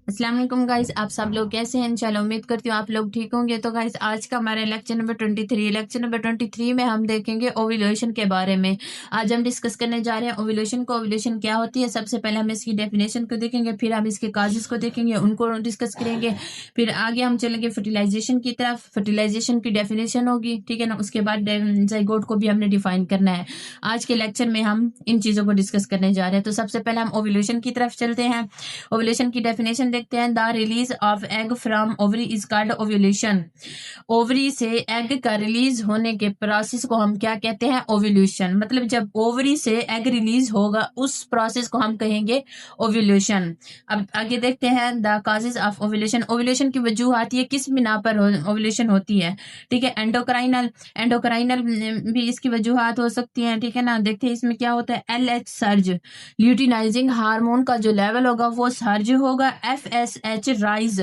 अस्सलाम वालेकुम गाइस, आप सब लोग कैसे हैं? इंशाल्लाह उम्मीद करती हूँ आप लोग ठीक होंगे। तो गाइस आज का हमारा लेक्चर नंबर 23 में हम देखेंगे ओव्यूलेशन के बारे में। आज हम डिस्कस करने जा रहे हैं ओव्यूलेशन को। ओव्यूलेशन क्या होती है? सबसे पहले हम इसकी डेफिनेशन को देखेंगे, फिर हम इसके काजेस को देखेंगे, उनको डिस्कस करेंगे। फिर आगे हम चलेंगे फर्टिलाइजेशन की तरफ। फर्टिलाइजेशन की डेफिनेशन होगी, ठीक है ना। उसके बाद जाइगोट को भी हमने डिफाइन करना है। आज के लेक्चर में हम इन चीजों को डिस्कस करने जा रहे हैं। तो सबसे पहले हम ओव्यूलेशन की तरफ चलते हैं। ओव्यूलेशन की डेफिनेशन देखते हैं। The release of egg from ovary is called ovulation. Ovary से एग का रिलीज होने के प्रोसेस को हम क्या कहते हैं? ओव्यूलेशन। मतलब जब ओवरी से एग रिलीज होगा उस प्रोसेस को हम कहेंगे ओव्यूलेशन। अब आगे देखते हैं the causes of ovulation. Ovulation की वजूहत ये किस बिना पर ओव्यूलेशन होती है? ठीक है, एंडोक्राइनल। एंडोक्राइनल भी इसकी वजूहत हो सकती है, ठीक है ना। देखते हैं इसमें क्या होता है। LH सर्ज, ल्यूटिनाइजिंग हार्मोन का जो लेवल होगा वो सर्ज होगा। FSH राइज,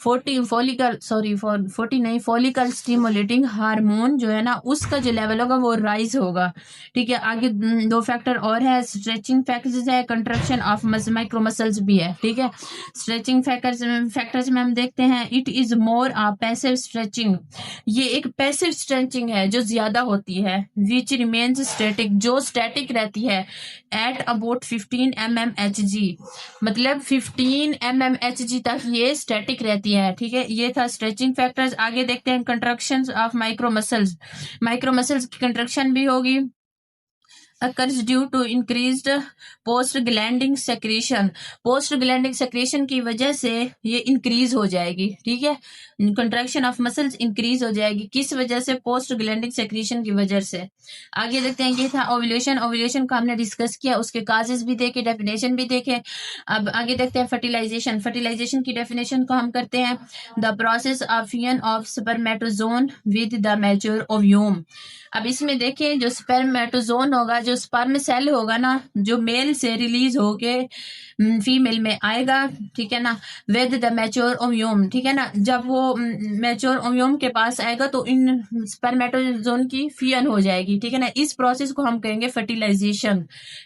40 नहीं, फॉलिकल स्टिमुलेटिंग हार्मोन जो है ना उसका जो लेवल होगा वो राइज होगा। ठीक है, आगे दो फैक्टर और है। स्ट्रेचिंग फैक्टर्स है, कंट्रक्शन ऑफ माइक्रो मसल्स भी है। ठीक है, स्ट्रेचिंग फैक्टर्स में हम देखते हैं it is more passive stretching. ये एक पैसिव स्ट्रेचिंग है जो ज्यादा होती है। विच रिमेन्स स्टैटिक, जो स्टैटिक रहती है एट अबाउट 15 mmHg। मतलब 15 mmHg तक ये स्टैटिक रहती है। ठीक है, ये था स्ट्रेचिंग फैक्टर्स। आगे देखते हैं construction of micro muscles. Micro muscles की कंट्रक्शन भी होगी। occurs due to increased postglandic secretion। postglandic secretion की वजह से ये इंक्रीज हो जाएगी। ठीक है, कंट्रैक्शन ऑफ मसल्स इंक्रीज हो जाएगी। किस वजह से? postglandic secretion की वजह से। आगे देखते हैं, ये था ओव्यूलेशन। ओव्यूलेशन को हमने डिस्कस किया, उसके काजेस भी देखे, डेफिनेशन भी देखे। अब आगे देखते हैं फर्टिलाइजेशन। फर्टिलाइजेशन की डेफिनेशन को हम करते हैं the process of union of spermatozoon with the mature ovum. अब इसमें देखें जो स्पर्मेटोजोन होगा, जो स्पर्म सेल होगा ना, जो मेल से रिलीज होके फीमेल में आएगा, ठीक है ना, विद द मैच्योर ओव्यूम। ठीक है ना, जब वो मैच्योर ओव्यूम के पास आएगा तो इन स्पर्मेटोजोन की फियन हो जाएगी। ठीक है ना, इस प्रोसेस को हम कहेंगे फर्टिलाइजेशन।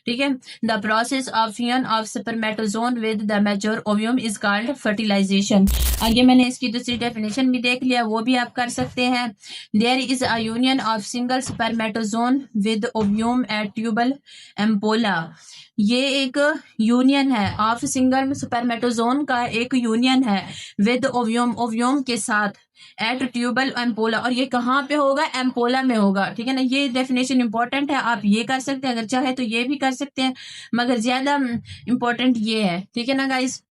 ठीक है, the process of fusion of spermatozoon with the mature ovum is called fertilization. आगे मैंने इसकी दूसरी डेफिनेशन भी देख लिया, वो भी आप कर सकते हैं। There is a union of single spermatozoon with ovum at tubal ampulla. ये एक यूनियन है ऑफ सिंगल स्पर्मेटोजोन का, एक यूनियन है विद ओव्यूम, ओव्यूम के साथ, एट ट्यूबल एम्पोला। और ये कहाँ पे होगा? एम्पोला में होगा। ठीक है ना, ये डेफिनेशन इंपॉर्टेंट है। आप ये कर सकते हैं, अगर चाहे तो ये भी कर सकते हैं, मगर ज्यादा इंपॉर्टेंट ये है। ठीक है ना guys,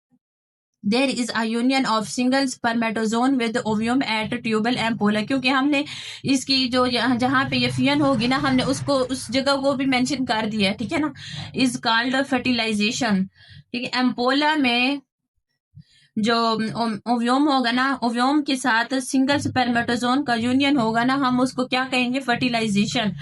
there is a union of single spermatozoon with ovum at tubal ampulla. क्योंकि हमने इसकी जो जहाँ पे ये फियन होगी ना, हमने उसको उस जगह को भी मेंशन कर दिया है। ठीक है ना, इज कॉल्ड फर्टिलाइजेशन। ठीक है, एम्पोला में जो ओव्यूम होगा ना, ओव्यूम के साथ सिंगल स्पर्मेटोजोन का यूनियन होगा ना, हम उसको क्या कहेंगे? Fertilization.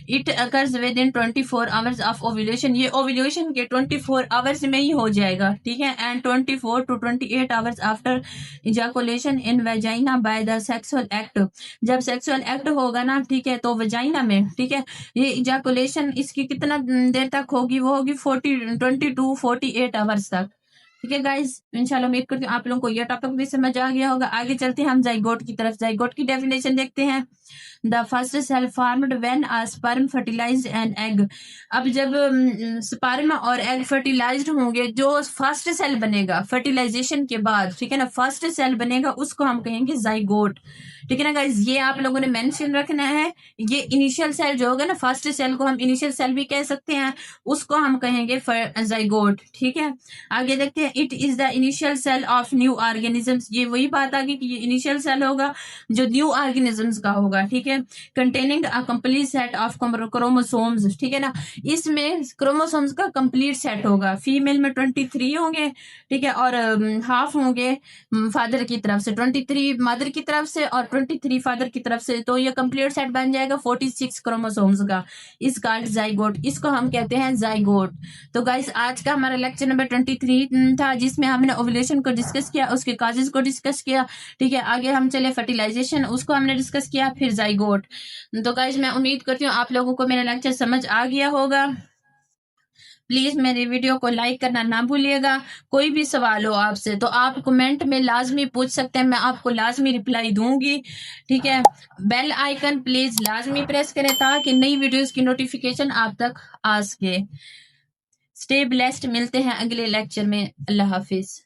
It occurs within 24 hours of ovulation. ये ओव्यूलेशन के 24 आवर्स में ही हो जाएगा। ठीक है, and 24 to 28 hours after ejaculation in vagina by the sexual act. जब सेक्सुअल एक्ट होगा ना, ठीक है, तो वेजाइना में, ठीक है, ये इजाकुलेशन इसकी कितना देर तक होगी? वो होगी 22-48 आवर्स तक। ठीक है गाइस, इंशाल्लाह उम्मीद करती हूँ आप लोगों को यह टॉपिक भी समझ आ गया होगा। आगे चलते हैं हम जाइगोट की तरफ। जाइगोट की डेफिनेशन देखते हैं। The first cell formed when a sperm fertilized an egg. अब जब स्पर्म और एग फर्टिलाइज्ड होंगे, जो फर्स्ट सेल बनेगा फर्टिलाइजेशन के बाद, ठीक है ना, फर्स्ट सेल बनेगा, उसको हम कहेंगे जाइगोट। ठीक है ना गाइस, ये आप लोगों ने मेंशन रखना है। ये इनिशियल सेल जो होगा ना, फर्स्ट सेल को हम इनिशियल सेल भी कह सकते हैं, उसको हम कहेंगे जाइगोट। ठीक है, आगे देखते हैं। It is the initial cell of new organisms. ये वही बात आ गई कि ये इनिशियल सेल होगा जो न्यू ऑर्गेनिजम्स का होगा। ठीक है, containing a complete set of chromosomes. ठीक है ना, इसमें क्रोमोसोम्स का कंप्लीट सेट होगा। फीमेल में 23 होंगे, ठीक है, और हाफ होंगे फादर की तरफ से, 23 मदर की तरफ से और 23 फादर की तरफ से, तो ये कंप्लीट सेट बन जाएगा 46 क्रोमोसोम्स का। इस कॉल्ड जाइगोट, इसको हम कहते हैं जाइगोट। तो गाइस, आज का हमारा लेक्चर नंबर 23 था, जिसमें हमने ओव्यूलेशन को डिस्कस किया, उसके काजेस को डिस्कस किया। ठीक है, आगे हम चले फर्टिलाइजेशन, उसको हमने डिस्कस किया, फिर जाइगोट। तो गाइस, मैं उम्मीद करती हूँ आप लोगों को मेरा लेक्चर समझ आ गया होगा। प्लीज मेरी वीडियो को लाइक करना ना भूलिएगा। कोई भी सवाल हो आपसे तो आप कमेंट में लाजमी पूछ सकते हैं, मैं आपको लाजमी रिप्लाई दूंगी। ठीक है, बेल आइकन प्लीज लाजमी प्रेस करें ताकि नई वीडियोस की नोटिफिकेशन आप तक आ सके। स्टे ब्लेस्ड, मिलते हैं अगले लेक्चर में। अल्लाह हाफिज।